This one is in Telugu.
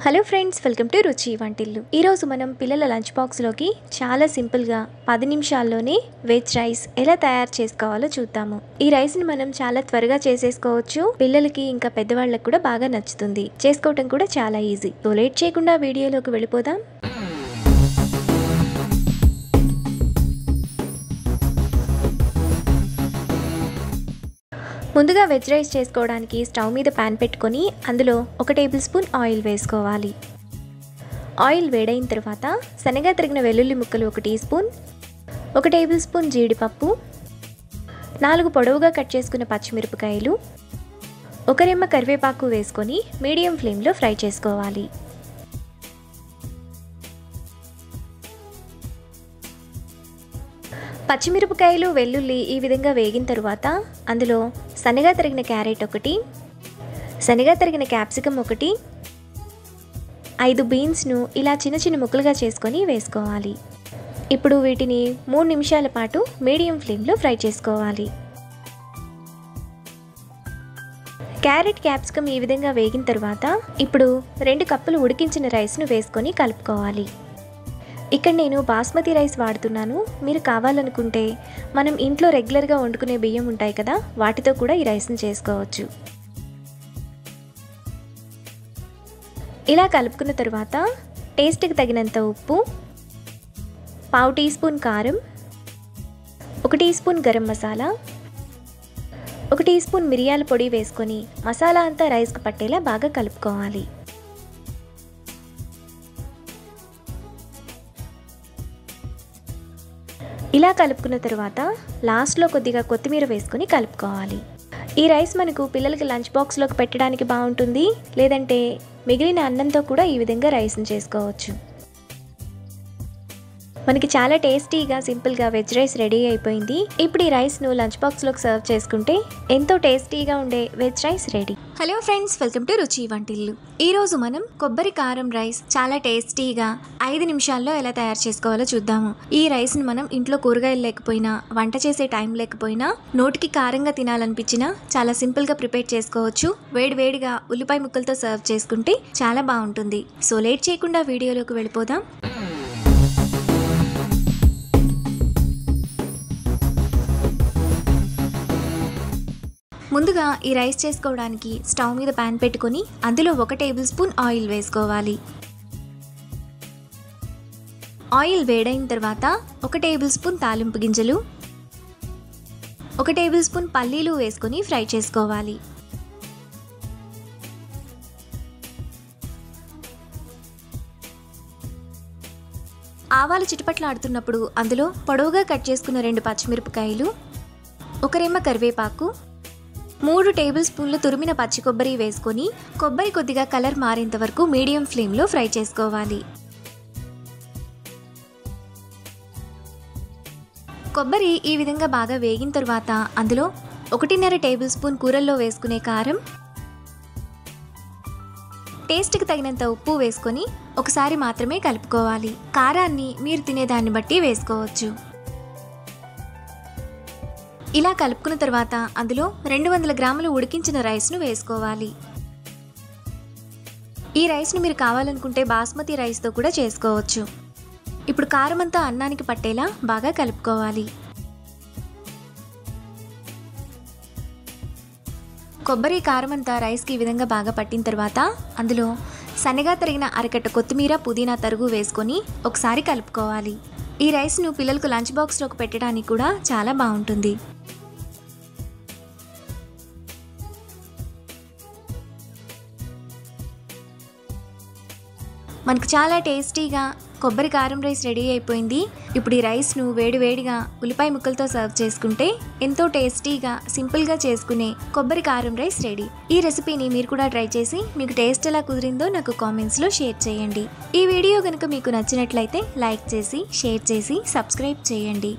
హలో ఫ్రెండ్స్, వెల్కమ్ టు రుచి వంటిల్లు. ఈరోజు మనం పిల్లల లంచ్ బాక్స్లోకి చాలా సింపుల్గా 10 నిమిషాల్లోనే వెజ్ రైస్ ఎలా తయారు చేసుకోవాలో చూద్దాము. ఈ రైస్ని మనం చాలా త్వరగా చేసేసుకోవచ్చు. పిల్లలకి ఇంకా పెద్దవాళ్ళకి కూడా బాగా నచ్చుతుంది. చేసుకోవటం కూడా చాలా ఈజీ. సో లేట్ చేయకుండా వీడియోలోకి వెళ్ళిపోదాం. ముందుగా వెజ్ రైస్ చేసుకోవడానికి స్టవ్ మీద ప్యాన్ పెట్టుకొని అందులో 1 టేబుల్ స్పూన్ ఆయిల్ వేసుకోవాలి. ఆయిల్ వేడైన తర్వాత సన్నగా తరిగిన వెల్లుల్లి ముక్కలు 1 టీ స్పూన్, 1 టేబుల్ స్పూన్ జీడిపప్పు, 4 పొడవుగా కట్ చేసుకున్న పచ్చిమిరపకాయలు, 1 రెమ్మ కరివేపాకు వేసుకొని మీడియం ఫ్లేమ్లో ఫ్రై చేసుకోవాలి. పచ్చిమిరపకాయలు వెల్లుల్లి ఈ విధంగా వేగిన తర్వాత అందులో సన్నగా తరిగిన క్యారెట్ 1, సన్నగా తరిగిన క్యాప్సికమ్ 1, 5 బీన్స్ను ఇలా చిన్న చిన్న ముక్కలుగా చేసుకొని వేసుకోవాలి. ఇప్పుడు వీటిని 3 నిమిషాల పాటు మీడియం ఫ్లేమ్లో ఫ్రై చేసుకోవాలి. క్యారెట్ క్యాప్సికమ్ ఈ విధంగా వేగిన తర్వాత ఇప్పుడు 2 కప్పులు ఉడికించిన రైస్ను వేసుకొని కలుపుకోవాలి. ఇక్కడ నేను బాస్మతి రైస్ వాడుతున్నాను. మీరు కావాలనుకుంటే మనం ఇంట్లో రెగ్యులర్గా వండుకునే బియ్యం ఉంటాయి కదా, వాటితో కూడా ఈ రైస్ని చేసుకోవచ్చు. ఇలా కలుపుకున్న తర్వాత టేస్ట్కి తగినంత ఉప్పు, 1/2 టీ స్పూన్ కారం, 1 teaspoon garam masala, 1 teaspoon మిరియాల పొడి వేసుకొని మసాలా అంతా రైస్కి పట్టేలా బాగా కలుపుకోవాలి. ఇలా కలుపుకున్న తర్వాత లాస్ట్లో కొద్దిగా కొత్తిమీర వేసుకొని కలుపుకోవాలి. ఈ రైస్ మనకు పిల్లలకి లంచ్ బాక్స్లోకి పెట్టడానికి బాగుంటుంది. లేదంటే మిగిలిన అన్నంతో కూడా ఈ విధంగా రైస్ని చేసుకోవచ్చు. మనకి చాలా టేస్టీగా సింపుల్గా వెజ్ రైస్ రెడీ అయిపోయింది. ఇప్పుడు ఈ రైస్ను లంచ్ బాక్స్లోకి సర్వ్ చేసుకుంటే ఎంతో టేస్టీగా ఉండే veg rice ready. Hello friends, welcome to రుచి వంటిల్లు. ఈరోజు మనం కొబ్బరి కారం రైస్ చాలా టేస్టీగా 5 నిమిషాల్లో ఎలా తయారు చేసుకోవాలో చూద్దాము. ఈ రైస్ని మనం ఇంట్లో కూరగాయలు లేకపోయినా, వంట చేసే టైం లేకపోయినా, నోటికి కారంగా తినాలనిపించినా చాలా సింపుల్గా ప్రిపేర్ చేసుకోవచ్చు. వేడివేడిగా ఉల్లిపాయ ముక్కలతో సర్వ్ చేసుకుంటే చాలా బాగుంటుంది. సో లేట్ చేయకుండా వీడియోలోకి వెళ్ళిపోదాం. ముందుగా ఈ రైస్ చేసుకోవడానికి స్టవ్ మీద ప్యాన్ పెట్టుకొని అందులో 1 టేబుల్ స్పూన్ ఆయిల్ వేసుకోవాలి. ఆయిల్ వేడైన తర్వాత 1 టేబుల్ స్పూన్ తాలింపు గింజలు, 1 టేబుల్ స్పూన్ పల్లీలు వేసుకొని ఫ్రై చేసుకోవాలి. ఆవాలు చిటపట్లాడుతున్నప్పుడు అందులో పొడవుగా కట్ చేసుకున్న 2 పచ్చిమిరపకాయలు, 1 రెమ్మ కరివేపాకు, 3 టేబుల్ స్పూన్లు తురిమిన పచ్చి కొబ్బరి వేసుకొని కొబ్బరి కొద్దిగా కలర్ మారేంత వరకు మీడియం ఫ్లేమ్లో ఫ్రై చేసుకోవాలి. కొబ్బరి ఈ విధంగా బాగా వేగిన తర్వాత అందులో 1.5 టేబుల్ స్పూన్ కూరల్లో వేసుకునే కారం, టేస్ట్కి తగినంత ఉప్పు వేసుకొని ఒకసారి మాత్రమే కలుపుకోవాలి. కారాన్ని మీరు తినేదాన్ని బట్టి వేసుకోవచ్చు. ఇలా కలుపుకున్న తర్వాత అందులో 200 గ్రాములు ఉడికించిన రైస్ను వేసుకోవాలి. ఈ రైస్ను మీరు కావాలనుకుంటే బాస్మతి రైస్తో కూడా చేసుకోవచ్చు. ఇప్పుడు కారం అంతా అన్నానికి పట్టేలా బాగా కలుపుకోవాలి. కొబ్బరి కారం అంతా రైస్కి ఈ విధంగా బాగా పట్టిన తర్వాత అందులో సన్నగా తరిగిన అరకట్ట కొత్తిమీర, పుదీనా తరుగు వేసుకొని ఒకసారి కలుపుకోవాలి. ఈ రైస్ను పిల్లలకు లంచ్ బాక్స్లోకి పెట్టడానికి కూడా చాలా బాగుంటుంది. మనకు చాలా టేస్టీగా కొబ్బరి కారం రైస్ రెడీ అయిపోయింది. ఇప్పుడు ఈ రైస్ను వేడివేడిగా ఉల్లిపాయ ముక్కలతో సర్వ్ చేసుకుంటే ఎంతో టేస్టీగా సింపుల్గా చేసుకునే కొబ్బరి కారం రైస్ రెడీ. ఈ రెసిపీని మీరు కూడా ట్రై చేసి మీకు టేస్ట్ ఎలా కుదిరిందో నాకు కామెంట్స్లో షేర్ చేయండి. ఈ వీడియో కనుక మీకు నచ్చినట్లయితే లైక్ చేసి, షేర్ చేసి, సబ్స్క్రైబ్ చేయండి.